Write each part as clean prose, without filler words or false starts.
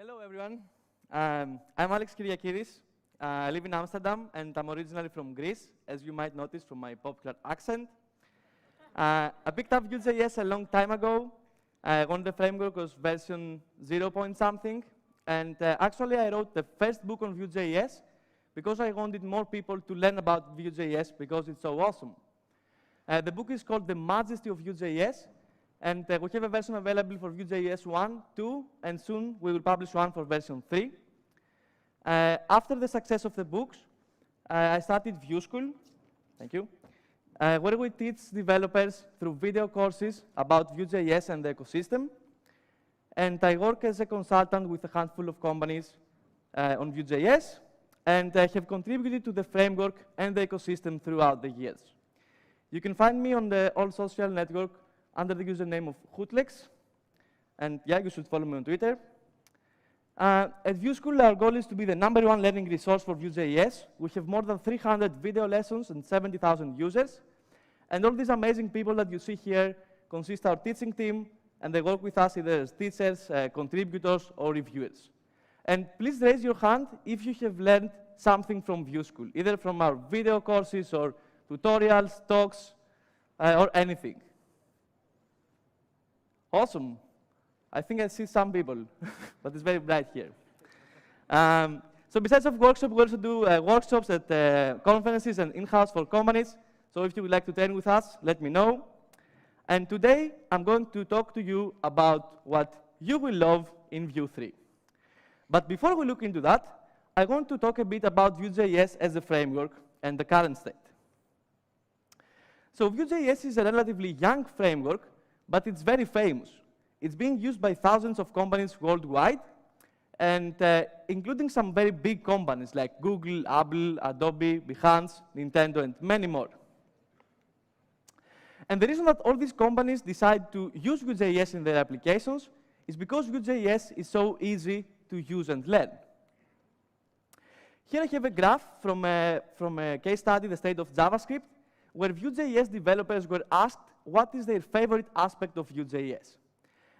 Hello, everyone. I'm Kyriakidis. I live in Amsterdam, and I'm originally from Greece, as you might notice from my popular accent. I picked up Vue.js a long time ago. When the framework was version 0 point something. And actually, I wrote the first book on Vue.js because I wanted more people to learn about Vue.js because it's so awesome. The book is called The Majesty of Vue.js. And we have a version available for Vue.js 1, 2, and soon we will publish one for version 3. After the success of the books, I started Vue School, thank you, where we teach developers through video courses about Vue.js and the ecosystem. And I work as a consultant with a handful of companies on Vue.js, and I have contributed to the framework and the ecosystem throughout the years. You can find me on all social networks under the username of Hootlex. And yeah, you should follow me on Twitter. At Vue School, our goal is to be the #1 learning resource for Vue.js. We have more than 300 video lessons and 70,000 users. And all these amazing people that you see here consist our teaching team, and they work with us either as teachers, contributors, or reviewers. And please raise your hand if you have learned something from Vue School, either from our video courses or tutorials, talks, or anything. Awesome. I think I see some people, but it's very bright here. So besides of workshops, we also do workshops at conferences and in-house for companies. So if you would like to train with us, let me know. And today, I'm going to talk to you about what you will love in Vue3. But before we look into that, I want to talk a bit about Vue.js as a framework and the current state. So Vue.js is a relatively young framework, but it's very famous. It's being used by thousands of companies worldwide, and including some very big companies like Google, Apple, Adobe, Behance, Nintendo, and many more. And the reason that all these companies decide to use Vue.js in their applications is because Vue.js is so easy to use and learn. Here I have a graph from a case study, the state of JavaScript, where Vue.js developers were asked what is their favorite aspect of Vue.js.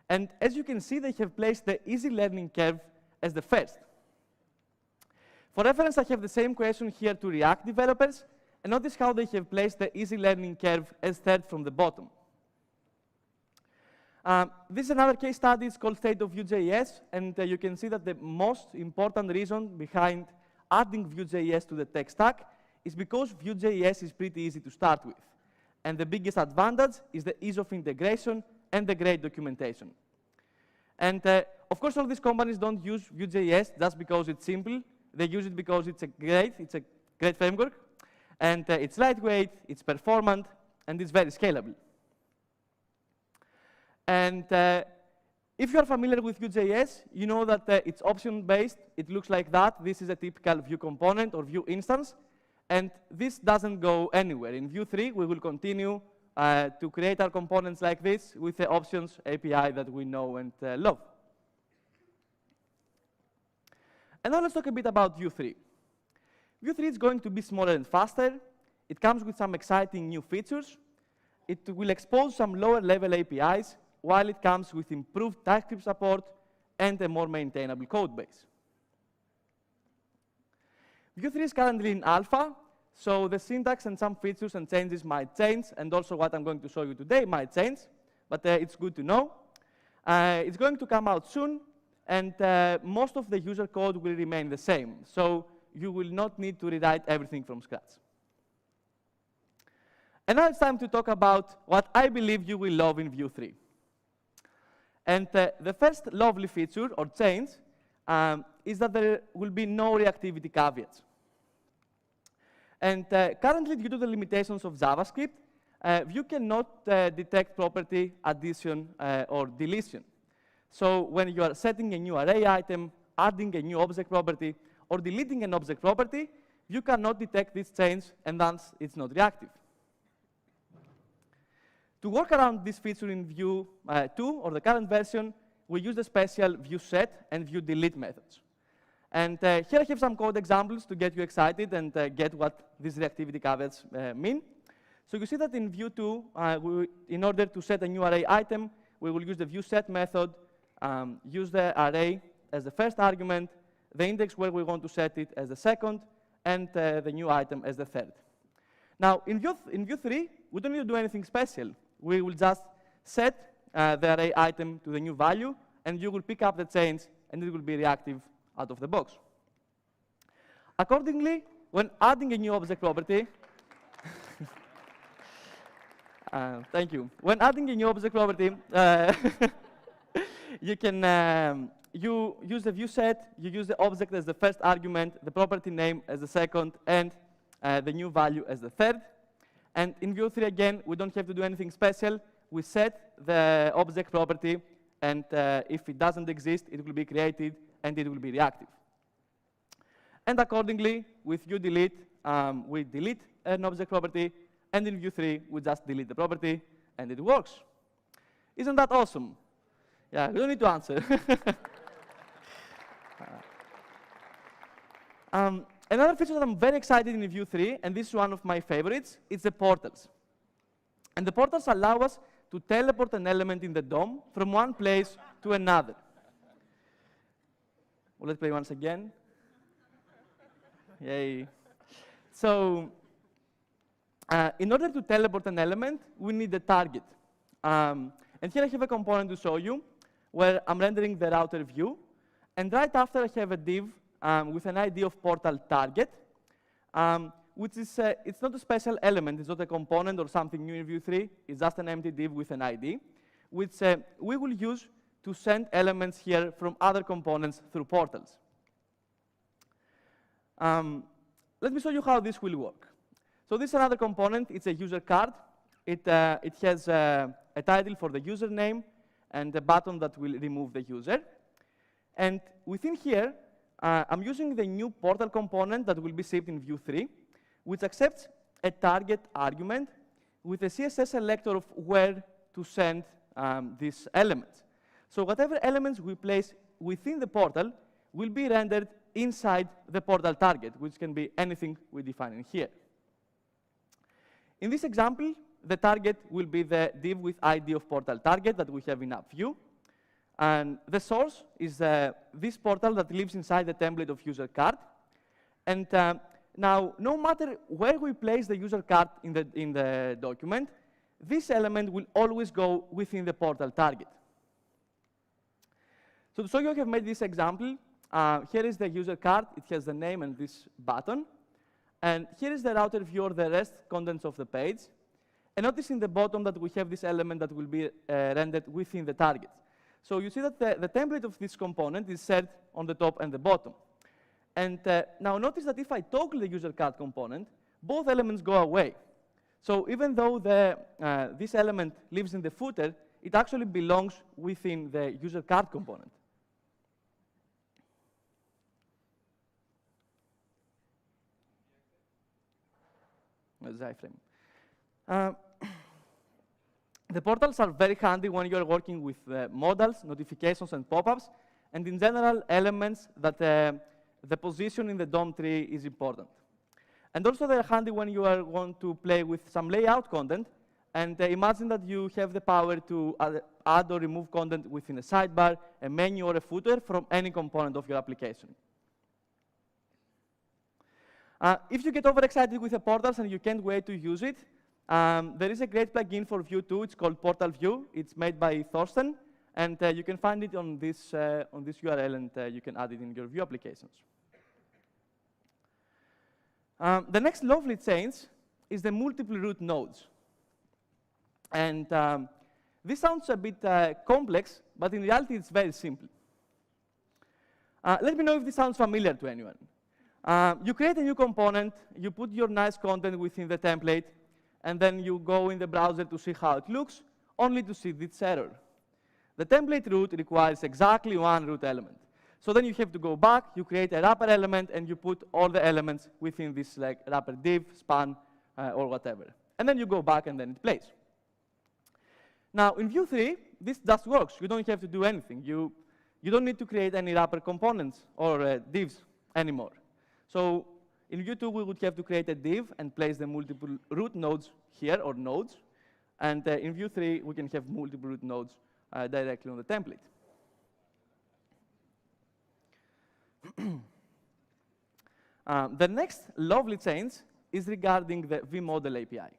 And as you can see, they have placed the easy learning curve as the first. For reference, I have the same question here to React developers, and notice how they have placed the easy learning curve as third from the bottom. This is another case study. It's called State of Vue.js, and you can see that the most important reason behind adding Vue.js to the tech stack is because Vue.js is pretty easy to start with. And the biggest advantage is the ease of integration and the great documentation. And of course, all these companies don't use Vue.js just because it's simple. They use it because it's a great framework, and it's lightweight, it's performant, and it's very scalable. And if you're familiar with Vue.js, you know that it's option-based. It looks like that. This is a typical Vue component or Vue instance. And this doesn't go anywhere. In Vue3, we will continue to create our components like this with the options API that we know and love. And now let's talk a bit about Vue3. Vue3 is going to be smaller and faster. It comes with some exciting new features. It will expose some lower-level APIs, while it comes with improved TypeScript support and a more maintainable code base. Vue3 is currently in alpha, so the syntax and some features and changes might change, and also what I'm going to show you today might change, but it's good to know. It's going to come out soon, and most of the user code will remain the same, so you will not need to rewrite everything from scratch. And now it's time to talk about what I believe you will love in Vue3. And the first lovely feature or change is that there will be no reactivity caveats. And currently, due to the limitations of JavaScript, Vue cannot detect property addition or deletion. So when you are setting a new array item, adding a new object property, or deleting an object property, Vue cannot detect this change, and thus it's not reactive. To work around this feature in Vue 2, or the current version, we use the special Vue set and Vue delete methods. And here I have some code examples to get you excited and get what these reactivity caveats mean. So you see that in Vue 2, in order to set a new array item, we will use the Vue set method, use the array as the first argument, the index where we want to set it as the second, and the new item as the third. Now, in Vue3, we don't need to do anything special. We will just set the array item to the new value, and you will pick up the change, and it will be reactive out of the box. Accordingly, when adding a new object property, thank you. When adding a new object property, you can you use the view set, you use the object as the first argument, the property name as the second, and the new value as the third. And in Vue3, again, we don't have to do anything special. We set the object property, and if it doesn't exist, it will be created, and it will be reactive. And accordingly, with VueDelete, we delete an object property, and in Vue3, we just delete the property, and it works. Isn't that awesome? Yeah, we don't need to answer. Another feature that I'm very excited in Vue3, and this is one of my favorites, is the portals. And the portals allow us to teleport an element in the DOM from one place to another. Well, let's play once again. Yay. So, in order to teleport an element, we need a target. And here I have a component to show you where I'm rendering the router view. And right after, I have a div with an ID of portal target, which is, it's not a special element. It's not a component or something new in Vue3. It's just an empty div with an ID, which we will use to send elements here from other components through portals. Let me show you how this will work. So this is another component. It's a user card. It has a title for the username and a button that will remove the user. And within here, I'm using the new portal component that will be shipped in Vue3, which accepts a target argument with a CSS selector of where to send these elements. So whatever elements we place within the portal will be rendered inside the portal target, which can be anything we define in here. In this example, the target will be the div with ID of portal target that we have in app view. And the source is this portal that lives inside the template of user card. And now, no matter where we place the user card in the document, this element will always go within the portal target. So to show you, I have made this example. Here is the user card. It has the name and this button. And here is the router view or the rest contents of the page. And notice in the bottom that we have this element that will be rendered within the target. So you see that the template of this component is set on the top and the bottom. And now notice that if I toggle the user card component, both elements go away. So even though this element lives in the footer, it actually belongs within the user card component. The portals are very handy when you're working with modals, notifications, and pop-ups, and in general, elements that the position in the DOM tree is important. And also, they're handy when you want to play with some layout content, and imagine that you have the power to add or remove content within a sidebar, a menu, or a footer from any component of your application. If you get overexcited with the portals and you can't wait to use it, there is a great plugin for Vue2. It's called Portal View. It's made by Thorsten, and you can find it on this URL, and you can add it in your Vue applications. The next lovely change is the multiple root nodes. And this sounds a bit complex, but in reality, it's very simple. Let me know if this sounds familiar to anyone. You create a new component, you put your nice content within the template, and then you go in the browser to see how it looks, only to see this error. The template root requires exactly one root element. So then you have to go back, you create a wrapper element, and you put all the elements within this like wrapper div, span, or whatever. And then you go back, and then it plays. Now, in Vue3, this just works. You don't have to do anything. You don't need to create any wrapper components or divs anymore. So in Vue2, we would have to create a div and place the multiple root nodes here, or nodes. And in Vue3, we can have multiple root nodes directly on the template. The next lovely change is regarding the vModel API.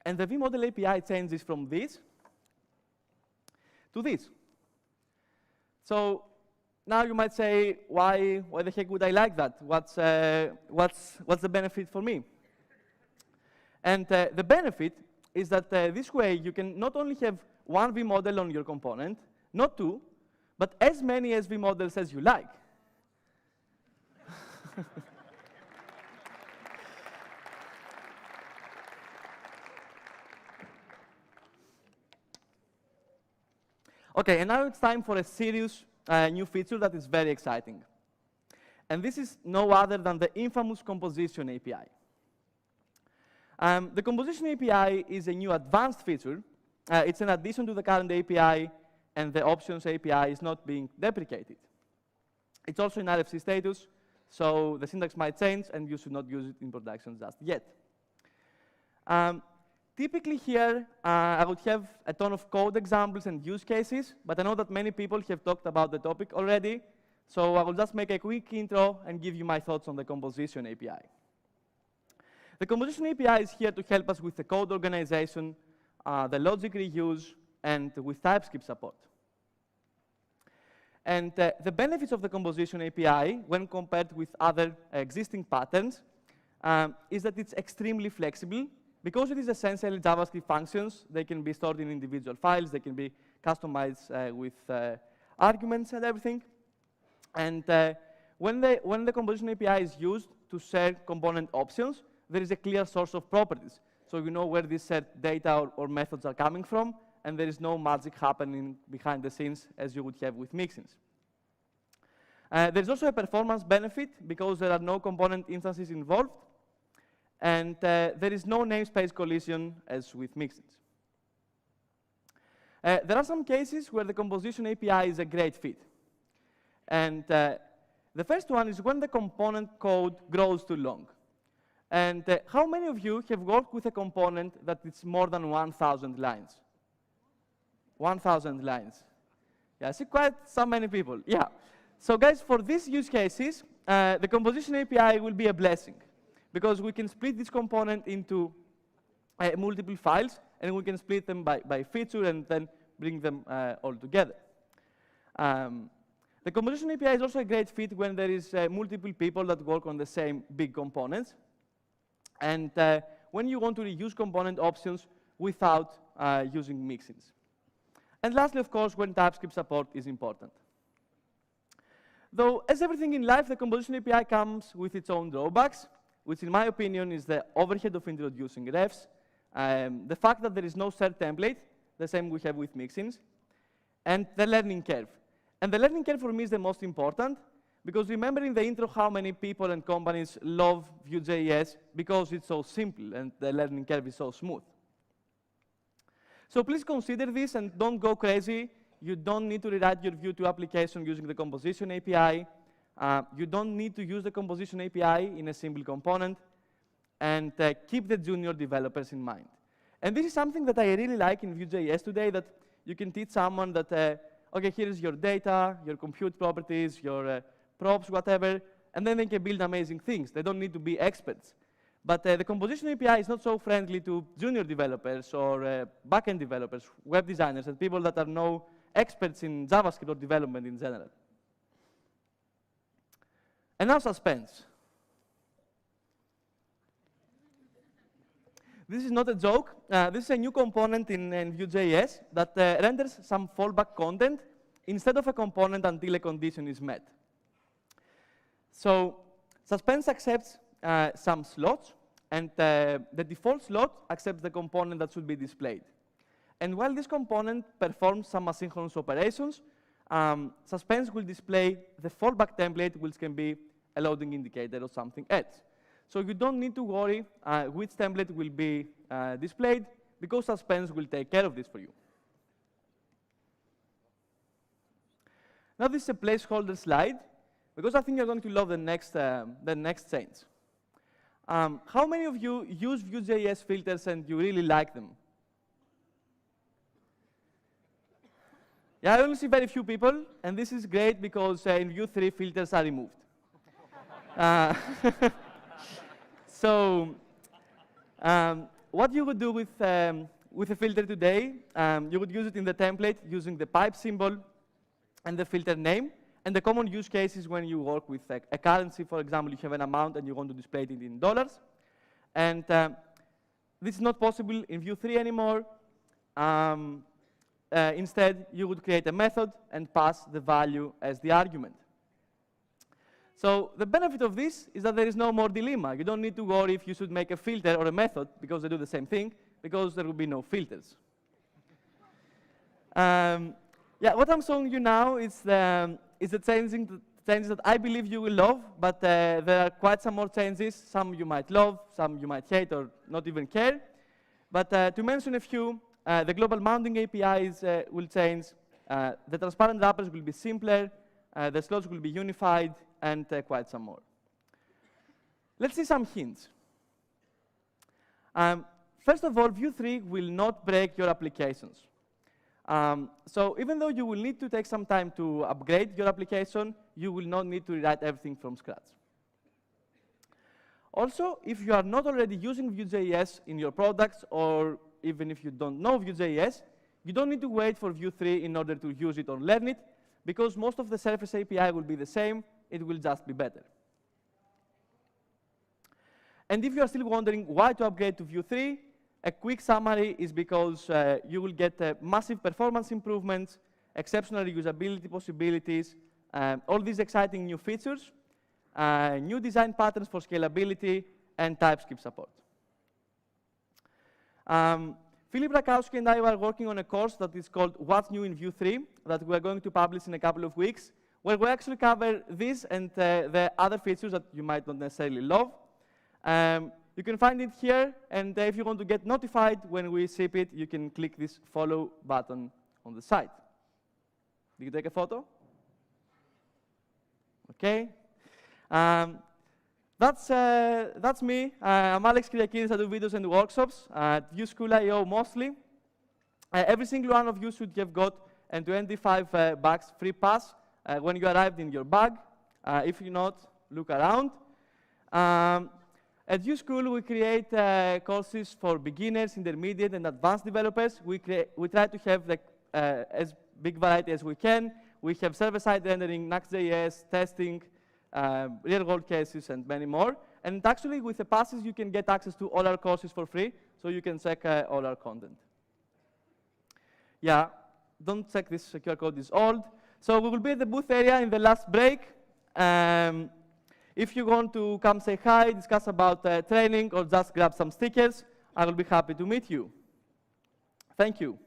And the vModel API changes from this to this. So now you might say, why the heck would I like that? What's the benefit for me? And the benefit is that this way you can not only have one vModel on your component, not two, but as many SV models as you like. OK, and now it's time for a serious new feature that is very exciting. And this is no other than the infamous composition API. The composition API is a new advanced feature. It's an addition to the current API, and the options API is not being deprecated. It's also in RFC status, so the syntax might change, and you should not use it in production just yet. Typically here, I would have a ton of code examples and use cases, but I know that many people have talked about the topic already, so I will just make a quick intro and give you my thoughts on the composition API. The composition API is here to help us with the code organization, the logic reuse, and with TypeScript support. And the benefits of the composition API, when compared with other existing patterns, is that it's extremely flexible. Because it is essentially JavaScript functions, they can be stored in individual files, they can be customized with arguments and everything. And when the composition API is used to share component options, there is a clear source of properties. So you know where these shared data or methods are coming from, and there is no magic happening behind the scenes as you would have with mixins. There's also a performance benefit because there are no component instances involved, and there is no namespace collision as with mixins. There are some cases where the composition API is a great fit. And the first one is when the component code grows too long. And how many of you have worked with a component that is more than 1,000 lines? 1,000 lines. Yeah, I see quite so many people. Yeah. So guys, for these use cases, the composition API will be a blessing, because we can split this component into multiple files, and we can split them by feature and then bring them all together. The composition API is also a great fit when there is multiple people that work on the same big components, and when you want to reuse component options without using mixins. And lastly, of course, when TypeScript support is important. Though, as everything in life, the composition API comes with its own drawbacks, which in my opinion is the overhead of introducing refs, the fact that there is no shared template, the same we have with mixins, and the learning curve. And the learning curve for me is the most important, because remember in the intro how many people and companies love Vue.js because it's so simple and the learning curve is so smooth. So please consider this and don't go crazy. You don't need to rewrite your Vue 2 application using the composition API. You don't need to use the composition API in a simple component, and keep the junior developers in mind. And this is something that I really like in Vue.js today, that you can teach someone that, OK, here is your data, your compute properties, your props, whatever, and then they can build amazing things. They don't need to be experts. But the composition API is not so friendly to junior developers or backend developers, web designers, and people that are no experts in JavaScript or development in general. And now suspense. This is not a joke. This is a new component in Vue.js that renders some fallback content instead of a component until a condition is met. So suspense accepts some slots, and the default slot accepts the component that should be displayed. And while this component performs some asynchronous operations, suspense will display the fallback template, which can be a loading indicator or something else. So you don't need to worry which template will be displayed, because suspense will take care of this for you. Now this is a placeholder slide, because I think you're going to love the next change. How many of you use Vue.js filters and you really like them? Yeah, I only see very few people, and this is great because in Vue3 filters are removed. uh, so, what you would do with a filter today, you would use it in the template using the pipe symbol and the filter name. And the common use case is when you work with a currency. For example, you have an amount and you want to display it in dollars. And this is not possible in Vue3 anymore. Instead, you would create a method and pass the value as the argument. So the benefit of this is that there is no more dilemma. You don't need to worry if you should make a filter or a method, because they do the same thing, because there will be no filters. Yeah, what I'm showing you now is the changes that I believe you will love, but there are quite some more changes. Some you might love, some you might hate or not even care. But to mention a few, the global mounting APIs will change. The transparent wrappers will be simpler. The slots will be unified, and quite some more. Let's see some hints. First of all, Vue3 will not break your applications. So even though you will need to take some time to upgrade your application, you will not need to rewrite everything from scratch. Also, if you are not already using Vue.js in your products, or even if you don't know Vue.js, you don't need to wait for Vue3 in order to use it or learn it, because most of the Surface API will be the same. It will just be better. And if you are still wondering why to upgrade to Vue3, a quick summary is because you will get massive performance improvements, exceptional reusability possibilities, all these exciting new features, new design patterns for scalability, and TypeScript support. Philip Rakowski and I were working on a course that is called What's New in Vue3 that we are going to publish in a couple of weeks, where we actually cover this and the other features that you might not necessarily love. You can find it here, and if you want to get notified when we ship it, you can click this follow button on the site. Did you take a photo? OK. That's me. I'm Alex Kyriakidis. I do videos and workshops at Vue School.io mostly. Every single one of you should have got a 25 bucks free pass when you arrived in your bag. If you're not, look around. At Vue School, we create courses for beginners, intermediate, and advanced developers. We try to have as big variety as we can. We have server-side rendering, Next.js, testing, real-world cases, and many more. And actually, with the passes, you can get access to all our courses for free, so you can check all our content. Yeah, don't check this QR code is old. So we will be at the booth area in the last break. If you want to come say hi, discuss about training, or just grab some stickers, I will be happy to meet you. Thank you.